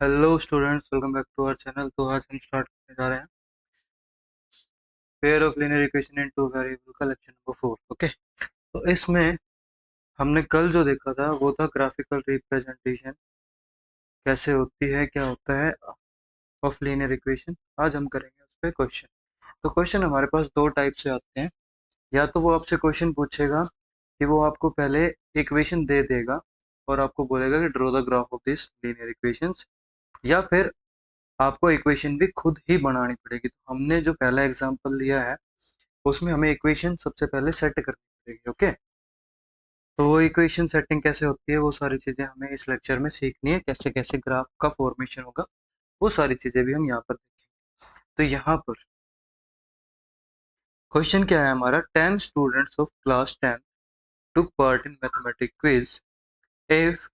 Hello students, welcome back to our channel. तो आज हम स्टार्ट करने जा रहे हैं pair of linear equation in two variable का लेक्चर नंबर 4। ओके, तो इसमें हमने कल जो देखा था वो था ग्राफिकल रिप्रेजेंटेशन कैसे होती है, क्या होता है ऑफ लीनियर इक्वेशन। आज हम करेंगे उस पर क्वेश्चन। तो क्वेश्चन हमारे पास दो टाइप से आते हैं। या तो वो आपसे क्वेश्चन पूछेगा कि वो आपको पहले इक्वेशन दे देगा और आपको बोलेगा कि draw the graph of this linear equations, या फिर आपको इक्वेशन भी खुद ही बनानी पड़ेगी। तो हमने जो पहला एग्जांपल लिया है उसमें हमें इक्वेशन सबसे पहले सेट करनी पड़ेगी। ओके, तो वो इक्वेशन सेटिंग कैसे होती है वो सारी चीजें हमें इस लेक्चर में सीखनी है। कैसे कैसे ग्राफ का फॉर्मेशन होगा वो सारी चीजें भी हम यहाँ पर देखेंगे। तो यहाँ पर क्वेश्चन क्या है हमारा, 10 students of class 10 took part in mathematics quiz. If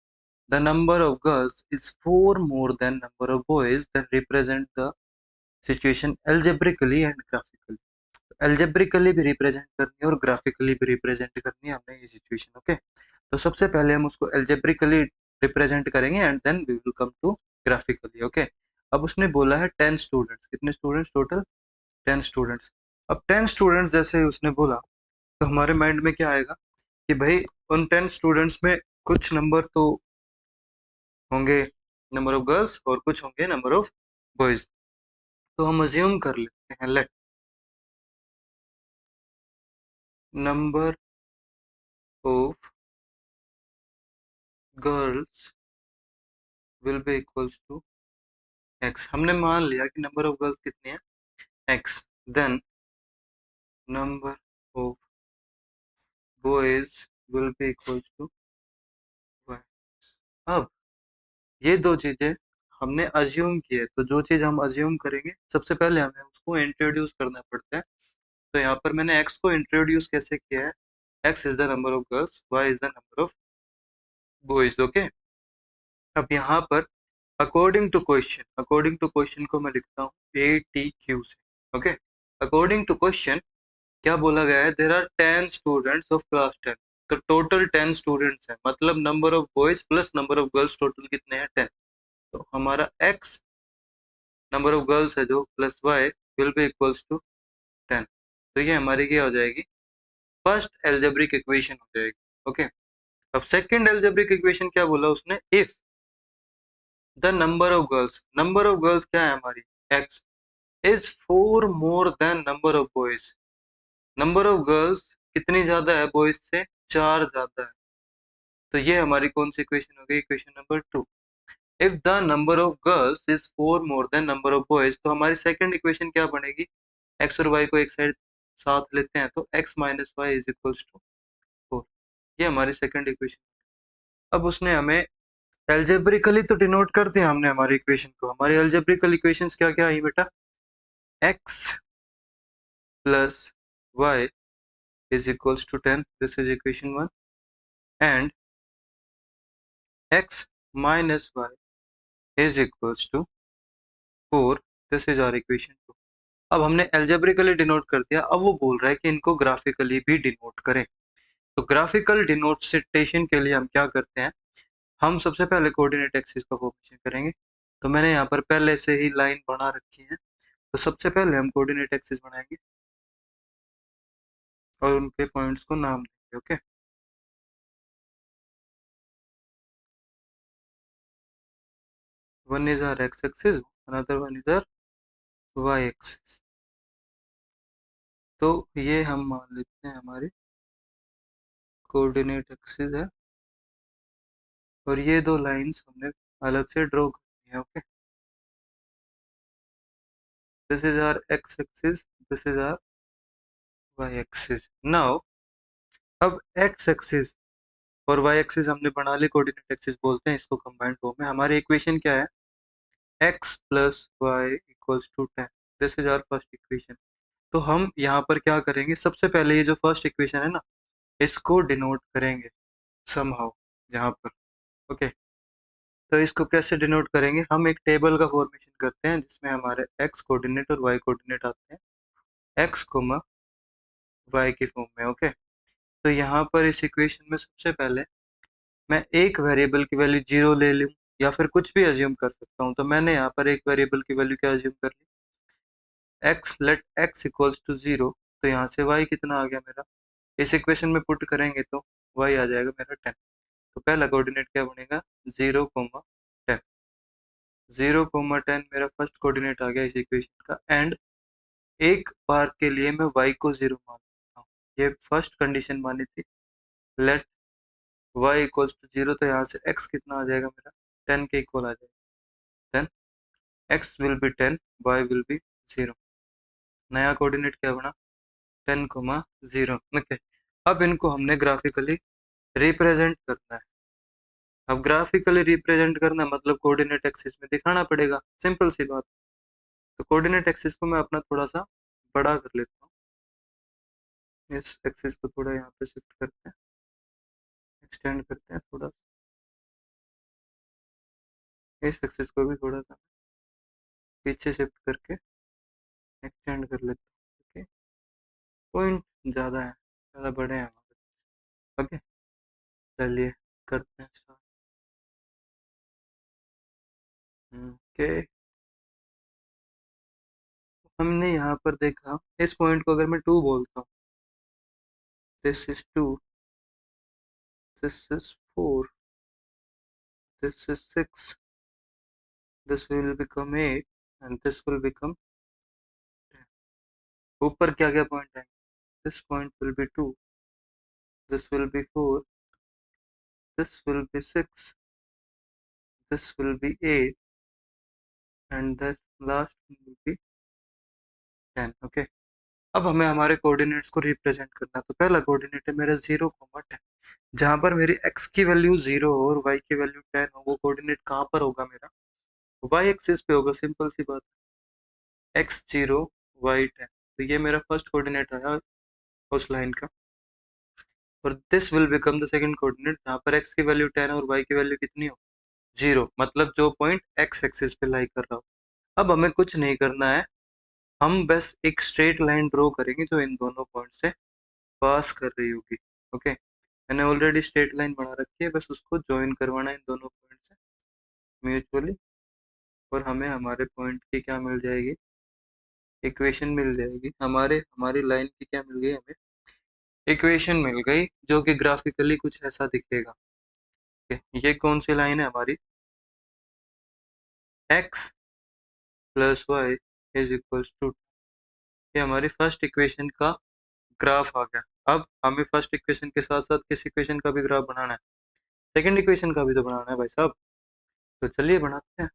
the number of girls is 4 more than number of boys, then represent the situation algebraically and graphically। Algebraically भी रिप्रेजेंट करनी है और ग्राफिकली भी रिप्रेजेंट करनी है हमने ये सिचुएशन। ओके, तो सबसे पहले हम उसको एल्जेब्रिकली रिप्रेजेंट करेंगे and then we will come to graphically. Okay, अब उसने बोला है 10 स्टूडेंट्स, कितने स्टूडेंट्स टोटल, 10 स्टूडेंट्स। अब 10 स्टूडेंट्स जैसे ही उसने बोला तो हमारे माइंड में क्या आएगा कि भाई उन 10 स्टूडेंट्स में कुछ नंबर तो होंगे नंबर ऑफ गर्ल्स और कुछ होंगे नंबर ऑफ बॉयज। तो हम अज्यूम कर लेते हैं let number of girls will be equals to x. हमने मान लिया कि नंबर ऑफ गर्ल्स कितनी है, x. Then number of boys will be equals to y. अब ये दो चीजें हमने अज्यूम की है, तो जो चीज हम अज्यूम करेंगे सबसे पहले हमें उसको इंट्रोड्यूस करना पड़ता है। तो यहाँ पर मैंने एक्स को इंट्रोड्यूस कैसे किया है, x is the number of girls, y is the number of boys. Okay, अब यहाँ पर अकॉर्डिंग टू क्वेश्चन को मैं लिखता हूँ ए टी क्यू से। ओके, अकॉर्डिंग टू क्वेश्चन क्या बोला गया है, there are 10 students of class 10। तो टोटल 10 स्टूडेंट्स हैं, मतलब number of boys plus number of girls total कितने हैं, 10। तो हमारा एक्स नंबर ऑफ गर्ल्स है जो plus y will be equals to 10। तो ये हमारी क्या हो जाएगी, फर्स्ट एल्जेब्रिक इक्वेशन हो जाएगी। ओके, अब सेकंड एल्जेब्रिक इक्वेशन क्या बोला उसने, if the number of girls क्या है हमारी, x is 4 more than number of boys. Number of girls कितनी ज्यादा है बॉयज से, 4 ज्यादा है। तो ये हमारी कौन सी इक्वेशन हो गई, equation number 2। If the number of girls is 4 more than number of boys, तो हमारी सेकंड इक्वेशन क्या बनेगी, एक्स और वाई को एक साइड साथ लेते हैं तो x minus y is equals to 4। ये हमारी सेकंड इक्वेशन। अब उसने हमें एल्जेब्रिकली तो डिनोट कर दिया हमने हमारी इक्वेशन को। हमारी एल्जेब्रिकल इक्वेशंस क्या क्या आई बेटा, x plus y is equals to 10, this is equation 1, and x minus y is equals to 4, this is our equation 2। अब हमने algebraically डिनोट कर दिया, अब वो बोल रहा है कि इनको ग्राफिकली भी डिनोट करें। तो ग्राफिकल डिनोटेशन के लिए हम क्या करते हैं, हम सबसे पहले कोऑर्डिनेट एक्सिस का फॉर्मेशन करेंगे। तो मैंने यहाँ पर पहले से ही लाइन बना रखी है, तो सबसे पहले हम कोऑर्डिनेट एक्सिस बनाएंगे और उनके पॉइंट्स को नाम देंगे। Okay, one is our x axis, another one is our y axis। तो ये हम मान लेते हैं हमारी कोऑर्डिनेट एक्सिस है और ये दो लाइंस हमने अलग से ड्रॉ करनी है। Okay, this is our x axis, this is our y axis. Now अब x एक्सिस और y एक्सिस हमने बना ली, कोऑर्डिनेट एक्सिस बोलते हैं इसको कंबाइंड फॉर्म में। हमारी इक्वेशन क्या है, x plus y equals to 10, this is our first equation. तो हम यहाँ पर क्या करेंगे, सबसे पहले ये जो फर्स्ट इक्वेशन है ना इसको डिनोट करेंगे समहाउ यहाँ पर। ओके, तो इसको कैसे डिनोट करेंगे, हम एक टेबल का फॉर्मेशन करते हैं जिसमें हमारे x कोऑर्डिनेट और y कोऑर्डिनेट आते हैं, x कोमा y की फॉर्म में। ओके, तो यहाँ पर इस इक्वेशन में सबसे पहले मैं एक वेरिएबल की वैल्यू 0 ले लूँ या फिर कुछ भी अज्यूम कर सकता हूँ। तो मैंने यहाँ पर एक वेरिएबल की वैल्यू क्या अज्यूम कर ली, x, let x equals to 0। तो यहाँ से y कितना आ गया मेरा, इस इक्वेशन में पुट करेंगे तो y आ जाएगा मेरा 10। तो पहला कोऑर्डिनेट क्या बनेगा, 0,10। 0,10 मेरा फर्स्ट कोऑर्डिनेट आ गया इस इक्वेशन का। एंड एक बार के लिए मैं y को 0 मान लेता हूँ, ये फर्स्ट कंडीशन मानी थी, लेट y इक्वल्स टू 0। तो यहाँ से x कितना आ जाएगा मेरा, 10 के इक्वल आ जाएगा। Then x will be 10, y will be 0। नया कोऑर्डिनेट क्या बना, 10,0। ओके, अब इनको हमने ग्राफिकली रिप्रेजेंट करना है। अब ग्राफिकली रिप्रेजेंट करना मतलब कोऑर्डिनेट एक्सिस में दिखाना पड़ेगा, सिंपल सी बात। तो कोऑर्डिनेट एक्सिस को मैं अपना थोड़ा सा बड़ा कर लेता हूँ, इस एक्सिस को थोड़ा यहाँ पे शिफ्ट करते हैं, एक्सटेंड करते हैं थोड़ा, इस एक्सिस को भी थोड़ा सा पीछे शिफ्ट करके एक्सटेंड कर लेते हैं। ओके, पॉइंट ज़्यादा है, ज़्यादा बड़े हैं हमारे। ओके, चलिए करते हैं स्टार्ट। ओके, हमने यहाँ पर देखा, इस पॉइंट को अगर मैं 2 बोलता हूँ, this is 2, this is 4, this is 6, this will become 8 and this will become 10। ऊपर क्या क्या पॉइंट आएंगे, this point will be 2, this will be 4, this will be 6, this will be 8 and the last will be 10। Okay, अब हमें हमारे coordinates को represent करना। तो पहला कोऑर्डिनेट है मेरा 0,10, जहां पर मेरी x की वैल्यू 0 हो और y की वैल्यू 10 हो। वो कोऑर्डिनेट कहाँ पर होगा मेरा, y एक्सिस पे होगा, सिंपल सी बात, x 0 y 10। तो ये मेरा फर्स्ट कोऑर्डिनेट आया उस लाइन का। और this will become the second coordinate, जहां पर x की वैल्यू 10 और y की वैल्यू कितनी हो, 0, मतलब जो पॉइंट x एक्सिस पे लाई कर रहा हो। अब हमें कुछ नहीं करना है, हम बस एक स्ट्रेट लाइन ड्रॉ करेंगे जो इन दोनों पॉइंट से पास कर रही होगी। ओके, मैंने ऑलरेडी स्ट्रेट लाइन बना रखी है, बस उसको ज्वाइन करवाना है इन दोनों पॉइंट से म्यूचुअली, और हमें हमारे पॉइंट की क्या मिल जाएगी, इक्वेशन मिल जाएगी। हमारी लाइन की क्या मिल गई, हमें इक्वेशन मिल गई, जो कि ग्राफिकली कुछ ऐसा दिखेगा। ये कौन सी लाइन है हमारी, x plus y is equals to, ये हमारी फर्स्ट इक्वेशन का ग्राफ आ गया। अब हमें फर्स्ट इक्वेशन के साथ साथ किस इक्वेशन का भी ग्राफ बनाना है, सेकंड इक्वेशन का भी तो बनाना है भाई साहब। तो चलिए बनाते हैं।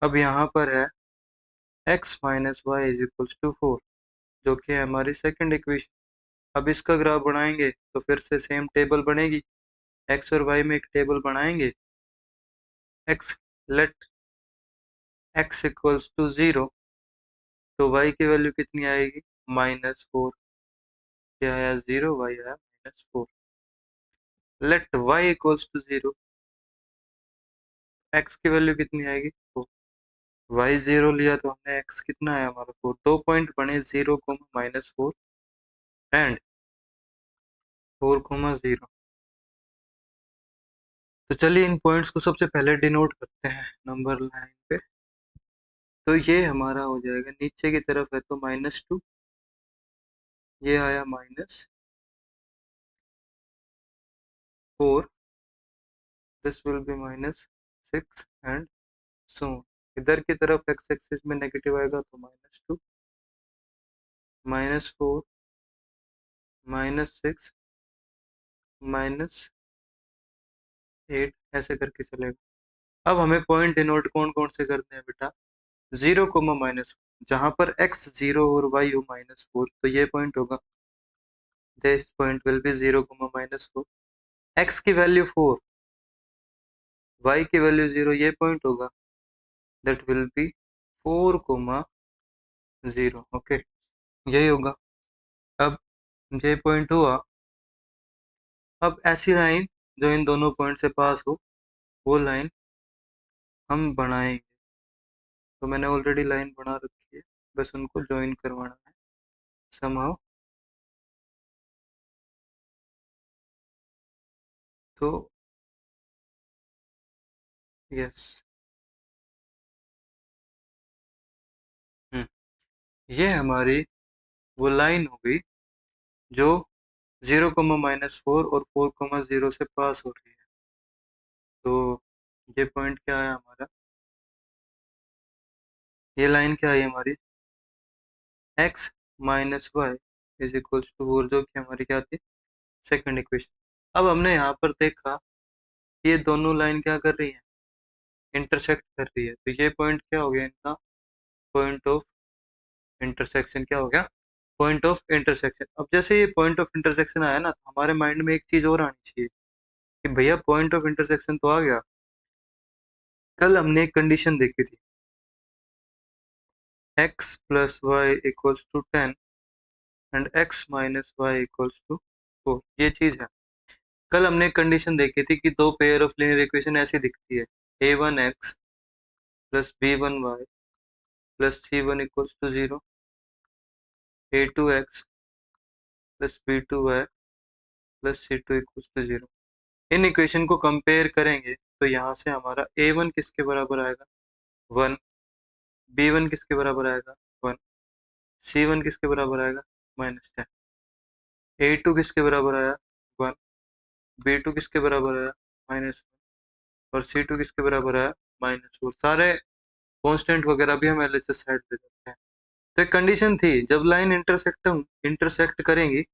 अब यहाँ पर है x minus y is equals to 4, जो कि है हमारी सेकंड इक्वेशन। अब इसका ग्राफ बनाएंगे तो फिर से सेम टेबल बनेगी, x और y में एक टेबल बनाएंगे, x let x equals to 0। तो y की वैल्यू कितनी आएगी, -4, क्या आया 0, y आया -4। Let y equals to 0, x की वैल्यू कितनी आएगी 4, y 0 लिया तो हमने x कितना आया हमारा 4। दो पॉइंट बने 0, -4 एंड 4,0। तो चलिए इन पॉइंट्स को सबसे पहले डिनोट करते हैं नंबर लाइन पे। तो ये हमारा हो जाएगा, नीचे की तरफ है तो -2, ये आया -4, this will be -6 and so. इधर की तरफ x एक्सिस में नेगेटिव आएगा तो -2, -4, -6, -8, ऐसे करके चलेगा। अब हमें पॉइंट डिनोट कौन कौन से करते हैं बेटा, 0, -, जहां पर x 0 और y हो -4, तो ये पॉइंट होगा, this point will be 0, -4। x की वैल्यू 4, y की वैल्यू 0, ये पॉइंट होगा, दैट विल बी 4,0। ओके, यही होगा। अब ये पॉइंट हुआ। अब ऐसी लाइन जो इन दोनों पॉइंट से पास हो, वो लाइन हम बनाएंगे। तो मैंने ऑलरेडी लाइन बना रखी है, बस उनको ज्वाइन करवाना है समहाउ। तो यस। ये हमारी वो लाइन हो गई जो 0, -4 और 4, 0 से पास हो रही है। तो ये पॉइंट क्या है हमारा, ये लाइन क्या है हमारी, x - y is equals to 4, जो कि हमारी क्या थी, सेकंड इक्वेशन। अब हमने यहाँ पर देखा कि ये दोनों लाइन क्या कर रही है, इंटरसेक्ट कर रही है। तो ये पॉइंट क्या हो गया इनका, पॉइंट ऑफ इंटरसेक्शन। क्या हो गया, पॉइंट ऑफ इंटरसेक्शन। अब जैसे ये पॉइंट ऑफ इंटरसेक्शन आया ना, तो हमारे माइंड में एक चीज और आनी चाहिए कि भैया पॉइंट ऑफ इंटरसेक्शन तो आ गया, कल हमने एक कंडीशन देखी थी, x + y = 10 and x - y = 4। ये चीज है, कल हमने एक कंडीशन देखी थी कि दो पेयर ऑफ लीनियर इक्वेशन ऐसी दिखती है, a1x + b1y + c1 = 0, a2x + b2y + c2 = 0। In equation को कंपेयर करेंगे तो यहाँ से हमारा a1 किसके बराबर आएगा, 1, b1 किसके बराबर आएगा, 1, c1 किसके बराबर आएगा, -10, a2 किसके बराबर आया, 1, b2 किसके बराबर आया, -1, और c2 किसके बराबर आया, -4। सारे कांस्टेंट वगैरह भी हम एलएचएस साइड पे देते हैं। तो एक कंडीशन थी, जब लाइन इंटरसेक्ट करेंगी,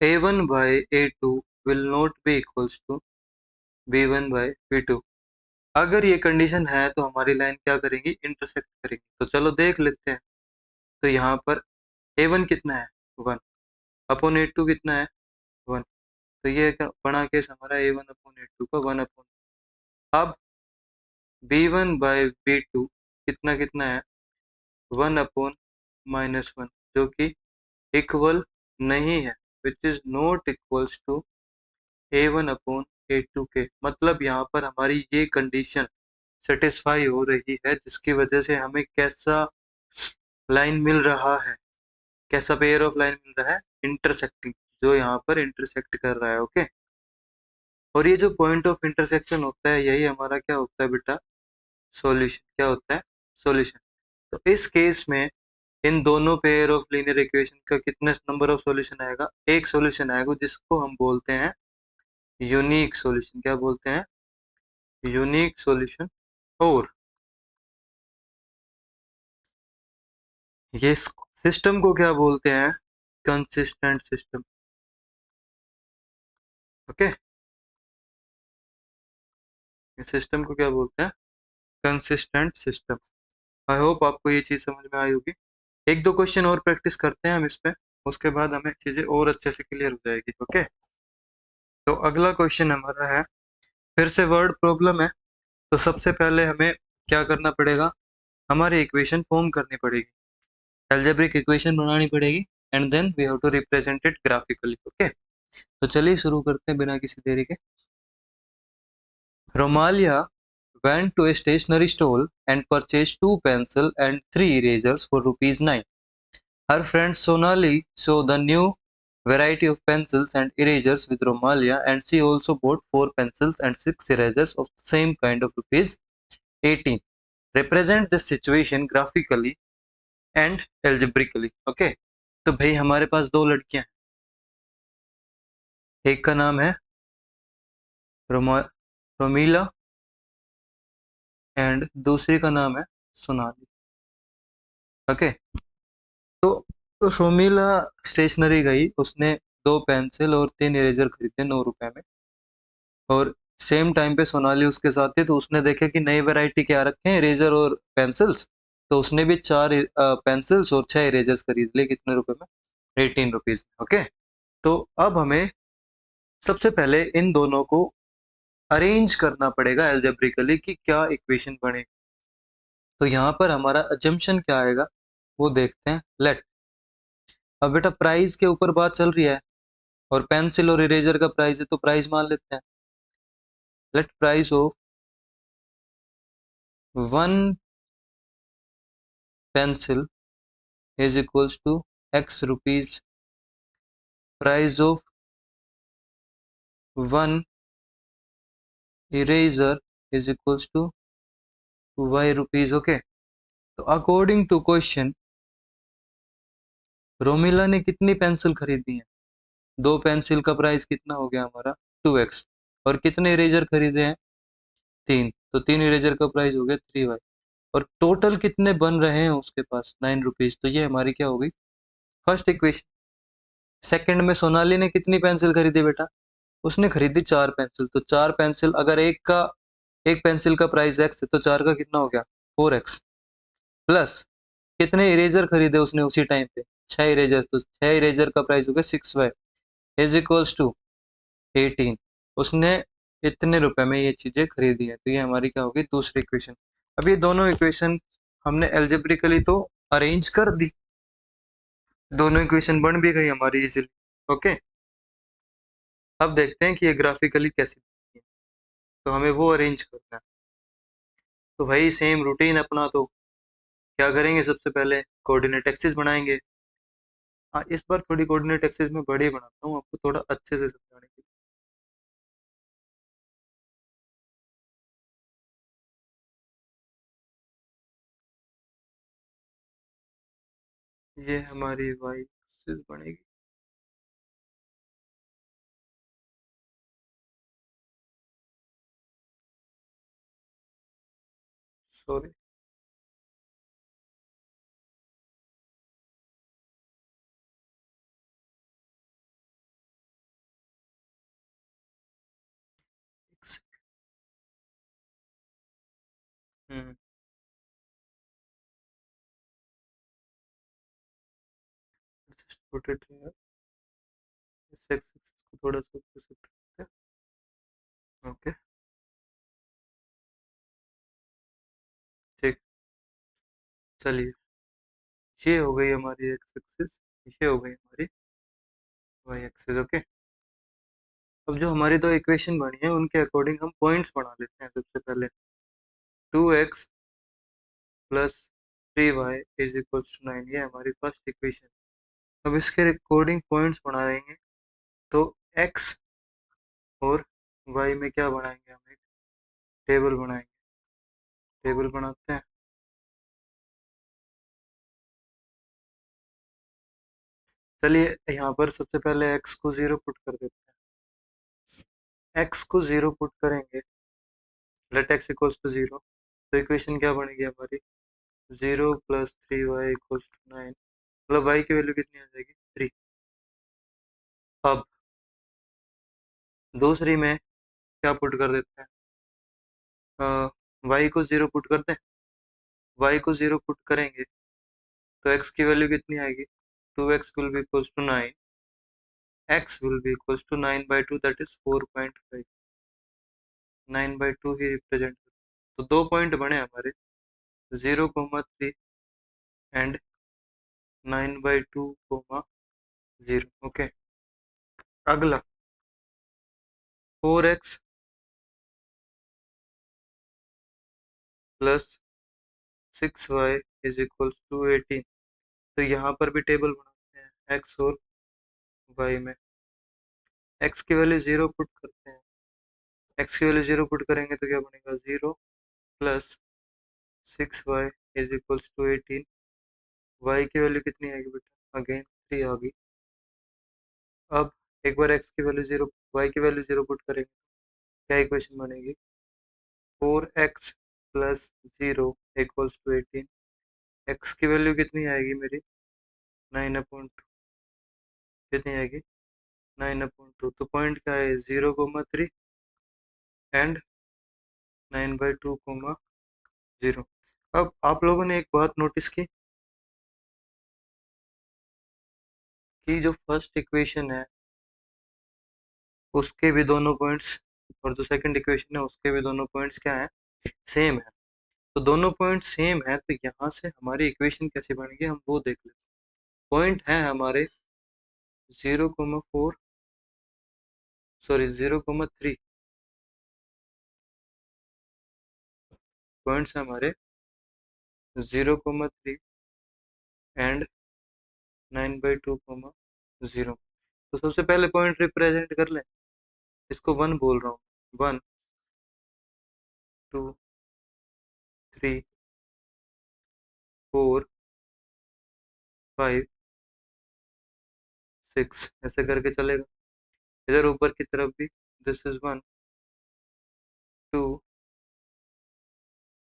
a1 by a2 will not be equals to b1 by b2। अगर ये कंडीशन है तो हमारी लाइन क्या करेंगी, इंटरसेक्ट करेंगी। तो चलो देख लेते हैं। तो यहाँ पर a1 कितना है, 1, अपॉन a2 कितना है, 1। तो ये बना केस हमारा a1 अपॉन a2 का 1 अपॉन। अब b1 बाई b2 कितना कितना है, 1 अपॉन -1, जो कि इक्वल नहीं है, which is not equals to a1 upon a2 के। मतलब यहाँ पर हमारी ये कंडीशन सेटिस्फाई हो रही है, जिसकी वजह से हमें कैसा लाइन मिल रहा है, कैसा पेयर ऑफ लाइन मिल रहा है, इंटरसेक्टिंग, जो यहाँ पर इंटरसेक्ट कर रहा है। ओके, और ये जो पॉइंट ऑफ इंटरसेक्शन होता है, यही हमारा क्या होता है बेटा, सॉल्यूशन। क्या होता है, सॉल्यूशन। तो इस केस में इन दोनों पेयर ऑफ लीनियर इक्वेशन का कितने नंबर ऑफ सॉल्यूशन आएगा, एक सॉल्यूशन आएगा, जिसको हम बोलते हैं यूनिक सॉल्यूशन। क्या बोलते हैं, यूनिक सॉल्यूशन। और ये सिस्टम को क्या बोलते हैं, कंसिस्टेंट सिस्टम। ओके, इस सिस्टम को क्या बोलते हैं, कंसिस्टेंट सिस्टम। आई होप आपको ये चीज समझ में आई होगी। एक दो क्वेश्चन और प्रैक्टिस करते हैं हम इस पे, उसके बाद हमें चीजें और अच्छे से क्लियर हो जाएगी। ओके, तो अगला क्वेश्चन हमारा है, फिर से वर्ड प्रॉब्लम है। तो सबसे पहले हमें क्या करना पड़ेगा, हमारी इक्वेशन फॉर्म करनी पड़ेगी, अलजेब्रिक इक्वेशन बनानी पड़ेगी, and then we have to represent it graphically. Okay, तो चलिए शुरू करते हैं बिना किसी देरी के। Romalia went to a stationery store and purchased 2 pencils and 3 erasers for ₹9. Her friend Sonali saw the new variety of pencils and erasers with Romalia, and she also bought 4 pencils and 6 erasers of the same kind of ₹18. Represent this situation graphically and algebraically. Okay, तो भाई हमारे पास दो लड़कियां हैं, एक का नाम है रोमीला एंड दूसरी का नाम है सोनाली। ओके, तो रोमीला स्टेशनरी गई, उसने 2 पेंसिल और 3 इरेजर खरीदे 9 रुपए में, और सेम टाइम पे सोनाली उसके साथ थी। तो उसने देखे कि नई वैरायटी क्या रखे हैं, इरेजर और पेंसिल्स। तो उसने भी 4 पेंसिल्स और 6 इरेजर्स खरीद लिए, कितने रुपए में, ₹18। ओके, तो अब हमें सबसे पहले इन दोनों को अरेंज करना पड़ेगा एल्जेब्रिकली कि क्या इक्वेशन बने। तो यहाँ पर हमारा अजम्पशन क्या आएगा वो देखते हैं। लेट, अब बेटा प्राइस के ऊपर बात चल रही है, और पेंसिल और इरेजर का प्राइस है, तो प्राइस मान लेते हैं। Late price of 1 pencil is equals to X rupees. Price of 1 eraser is equals to y rupees. Okay, तो अकॉर्डिंग टू क्वेश्चन रोमिला ने कितनी पेंसिल खरीदी है? दो पेंसिल का प्राइस कितना हो गया हमारा 2x। और कितने इरेजर खरीदे हैं? तीन, तो तीन इरेजर का प्राइस हो गया 3y। और टोटल कितने बन रहे हैं उसके पास 9 रुपीज। तो ये हमारी क्या हो गई फर्स्ट इक्वेशन। सेकंड में सोनाली ने कितनी पेंसिल खरीदी बेटा? उसने खरीदी चार पेंसिल। तो चार पेंसिल, अगर एक पेंसिल का प्राइस x है तो चार का कितना हो गया 4x। प्लस कितने इरेजर खरीदे उसने उसी टाइम पे? छह इरेजर। तो छह इरेजर का प्राइस हो गया 6y इज इक्वल्स टू 18। उसने इतने रुपए में ये चीजें खरीदी है। तो ये हमारी क्या होगी दूसरी इक्वेशन। अब ये दोनों इक्वेशन हमने एल्जेब्रिकली तो अरेंज कर दी, दोनों इक्वेशन बन भी गई हमारी इजीली। ओके, अब देखते हैं कि ये ग्राफिकली कैसे दिखती है। तो हमें वो अरेंज करना है। तो भाई सेम रूटीन अपना, तो क्या करेंगे सबसे पहले कोऑर्डिनेट एक्सिस बनाएंगे। हाँ, इस बार थोड़ी कोऑर्डिनेट एक्सिस में बड़ी बनाता हूँ आपको थोड़ा अच्छे से समझाने के लिए। ये हमारी वाई एक्सिस बनेगी। Sorry, hmm, just put it here. इस एक्सिस को थोड़ा सा ऊपर शिफ्ट करते हैं। ओके, ठीक, चलिए, ये हो गई हमारी एक्स एक्सिस, ये हो गई हमारी वाई एक्सिस। ओके, अब जो हमारी दो इक्वेशन बनी है उनके अकॉर्डिंग हम पॉइंट्स बना लेते हैं। सबसे पहले 2x plus 3y is equal to 9, ये हमारी फर्स्ट इक्वेशन। अब इसके अकॉर्डिंग पॉइंट्स बना देंगे। तो x और y में क्या बनाएंगे, हम एक टेबल बनाएंगे। टेबल बनाते हैं। चलिए यहाँ पर सबसे पहले x को 0 पुट कर देते हैं। x को 0 पुट करेंगे, लेट x इक्वल्स टू 0। तो इक्वेशन क्या बनेगी हमारी 0 प्लस 3y इक्वल्स टू 9। मतलब y की वैल्यू कितनी आ जाएगी 3। अब दूसरी में क्या पुट कर देते हैं, y को 0 पुट करते हैं। y को 0 पुट करेंगे तो x की वैल्यू कितनी आएगी 2x will be equals to 9। x will be equals to 9 by 2 that is 4.5। 9 by 2 ही रिप्रेजेंट। तो दो पॉइंट बने हमारे 0,3 एंड 9 बाई 2,0। ओके, अगला 4x plus 6y is equals to 18। तो यहाँ पर भी टेबल बनाते हैं x और y में। x की वैल्यू 0 पुट करते हैं। x की वैल्यू 0 पुट करेंगे तो क्या बनेगा 0 plus 6y is equals to 18। y की वैल्यू कितनी आएगी बेटा, अगेन 3 आ गई। अब एक बार x की वैल्यू 0, y की वैल्यू 0 पुट करेंगे, क्या इक्वेशन बनेगी 4x plus 0 equals to 18। x की वैल्यू कितनी आएगी मेरी 9/2। कितनी आएगी 9/2। तो पॉइंट क्या है 0,3 एंड 9/2,0। अब आप लोगों ने एक बात नोटिस की कि जो फर्स्ट इक्वेशन है उसके भी दोनों पॉइंट्स और जो सेकंड इक्वेशन है उसके भी दोनों पॉइंट्स क्या हैं, सेम है। तो दोनों पॉइंट सेम है तो यहाँ से हमारी इक्वेशन कैसे बनेगी हम वो देख लेते हैं। पॉइंट है हमारे 0,4, सॉरी 0,3। पॉइंट्स है हमारे 0,3 एंड 9/2,0। तो सबसे पहले पॉइंट रिप्रेजेंट कर लें, इसको 1 बोल रहा हूँ 1। 2 3 4 5 6 ऐसे करके चलेगा। इधर ऊपर की तरफ भी दिस इज 1 2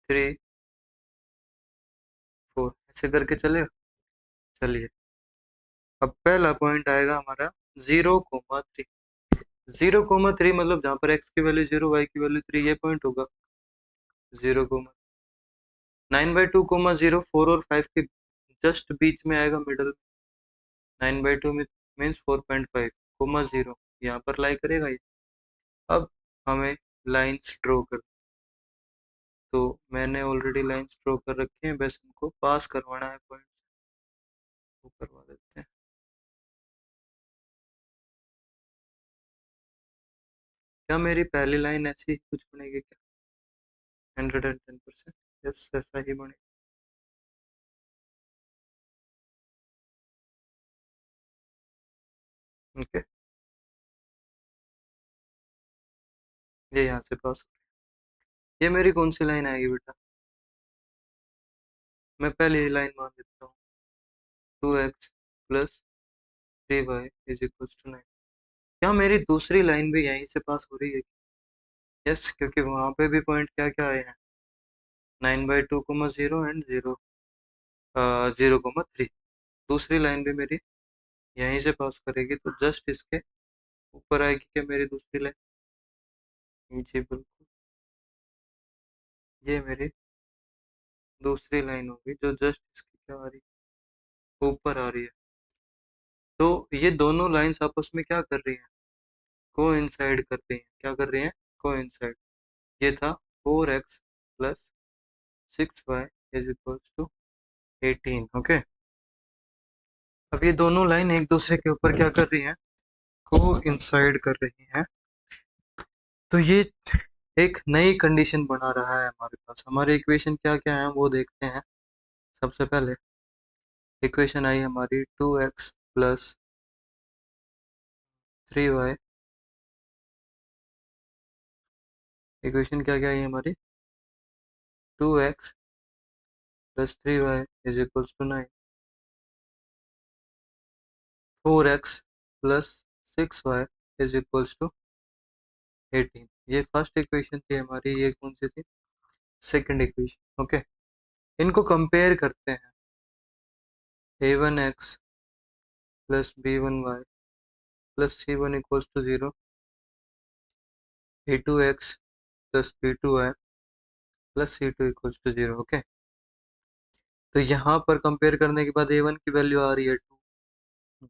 3 4 ऐसे करके चलेगा। चलिए, अब पहला पॉइंट आएगा हमारा 0,3। 0,3 मतलब जहाँ पर x की वैल्यू 0 y की वैल्यू 3, ये पॉइंट होगा। 0,9/2, 0 4 और 5 के जस्ट बीच में आएगा, मिडल। 9/2 मीन्स 4.5, 0 यहाँ पर लाई करेगा ये। अब हमें लाइंस ड्रॉ कर, तो मैंने ऑलरेडी लाइंस ड्रॉ कर रखे हैं, बस इनको पास करवाना है पॉइंट, वो करवा देते हैं। क्या मेरी पहली लाइन ऐसी ही कुछ बनेगी क्या? 110%, यस ऐसा ही बने। ओके, ये यहाँ से पास। ये मेरी कौन सी लाइन आएगी बेटा? मैं पहली लाइन मान लेता हूँ, 2x plus 3y is equal to 9। क्या मेरी दूसरी लाइन भी यहीं से पास हो रही है? यस, क्योंकि वहां पे भी पॉइंट क्या क्या आए हैं, 9/2, 0 एंड 0,3। दूसरी लाइन भी मेरी यहीं से पास करेगी, तो जस्ट इसके ऊपर आएगी क्या मेरी दूसरी लाइन? जी बिल्कुल, ये मेरी दूसरी लाइन होगी जो जस्ट इसकी क्या आ रही है, ऊपर आ रही है। तो ये दोनों लाइंस आपस में क्या कर रही हैं? कोइंसाइड कर रही हैं। क्या कर रही हैं? कोइंसाइड। ये था 4x plus 6y is equal to 18। Okay, अब ये दोनों लाइन एक दूसरे के ऊपर क्या कर रही हैं? कोइंसाइड कर रही हैं। तो ये एक नई कंडीशन बना रहा है हमारे पास। हमारे इक्वेशन क्या क्या है वो देखते हैं। सबसे पहले इक्वेशन आई हमारी 2x प्लस 3y। इक्वेशन क्या क्या आई हमारी? 2x plus 3y is equal to 9। 4x plus 6y is equal to 18। ये फर्स्ट इक्वेशन थी हमारी, ये कौन सी थी? Second equation. ओके, इनको कंपेयर करते हैं। a1x plus b1y plus c1 equals to 0। a2x plus b2y plus c2 equals to 0। Okay, तो यहाँ पर कंपेयर करने के बाद a1 की वैल्यू आ रही है 2,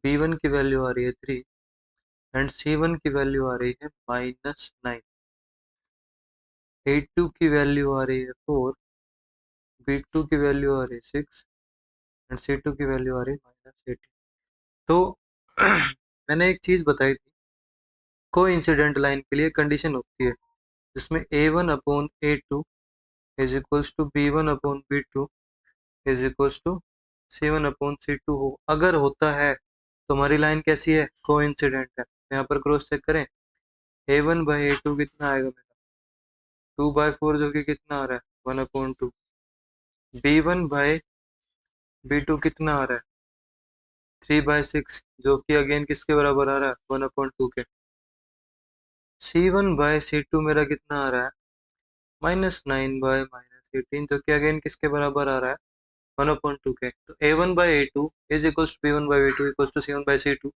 b1 की वैल्यू आ रही है 3 एंड c1 की वैल्यू आ रही है -9। a2 की वैल्यू आ रही है 4, b2 की वैल्यू आ रही है 6 एंड c2 की वैल्यू आ रही है -18। तो मैंने एक चीज बताई थी, को इंसिडेंट लाइन के लिए कंडीशन होती है जिसमें a1/a2 is equals to b1/b2 is equals to c1/c2 हो। अगर होता है तो हमारी लाइन कैसी है? को इंसिडेंट है। यहाँ पर क्रॉस चेक करें, a1/a2 कितना आएगा मेरा? 2/4, जो कि कितना आ रहा है? 1/2। b1/b2 कितना आ रहा है? 3/6, जो कि अगेन किसके बराबर आ रहा है? 1/2 के। c1/c2 मेरा कितना आ रहा है? -9/-18, जो कि अगेन किसके बराबर आ रहा है? 1/2 के। तो a1/a2 is equal to b1/b2 equal to c1/c2।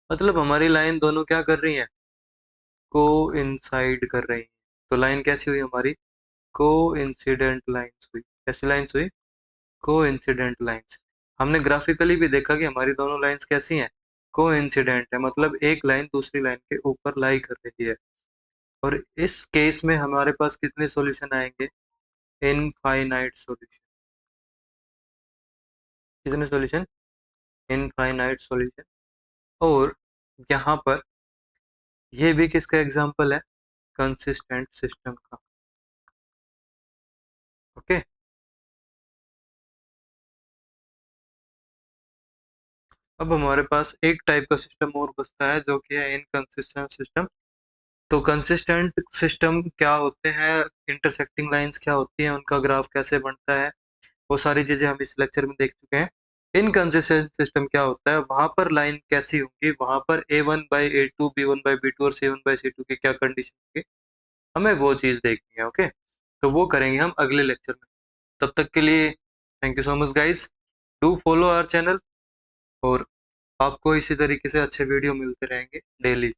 मतलब हमारी लाइन दोनों क्या कर रही हैं? को इंसाइड कर रही हैं। तो लाइन कैसी हुई हमारी? को इंसिडेंट लाइन्स हुई। कैसी लाइन्स हुई? को इंसिडेंट लाइन्स। हमने ग्राफिकली भी देखा कि हमारी दोनों लाइन्स कैसी हैं? को इंसिडेंट है, मतलब एक लाइन दूसरी लाइन के ऊपर लाई कर रही है। और इस केस में हमारे पास कितने सॉल्यूशन आएंगे? Infinite solution. कितने सॉल्यूशन? Infinite solution. और यहाँ पर ये भी किसका एग्जांपल है? कंसिस्टेंट सिस्टम का। ओके, अब हमारे पास एक टाइप का सिस्टम और बचता है जो कि है इनकंसिस्टेंट सिस्टम। तो कंसिस्टेंट सिस्टम क्या होते हैं, इंटरसेक्टिंग लाइंस क्या होती हैं, उनका ग्राफ कैसे बनता है, वो सारी चीजें हम इस लेक्चर में देख चुके हैं। इनकंसिस्टेंट सिस्टम क्या होता है, वहां पर लाइन कैसी होंगी, वहां पर A1/A2, B1/B2 और C1/C2 की क्या कंडीशन होगी, हमें वो चीज देखनी है। ओके, तो वो करेंगे हम अगले लेक्चर में। तब तक के लिए thank you so much guys, do follow our channel, और आपको इसी तरीके से अच्छे वीडियो मिलते रहेंगे डेली।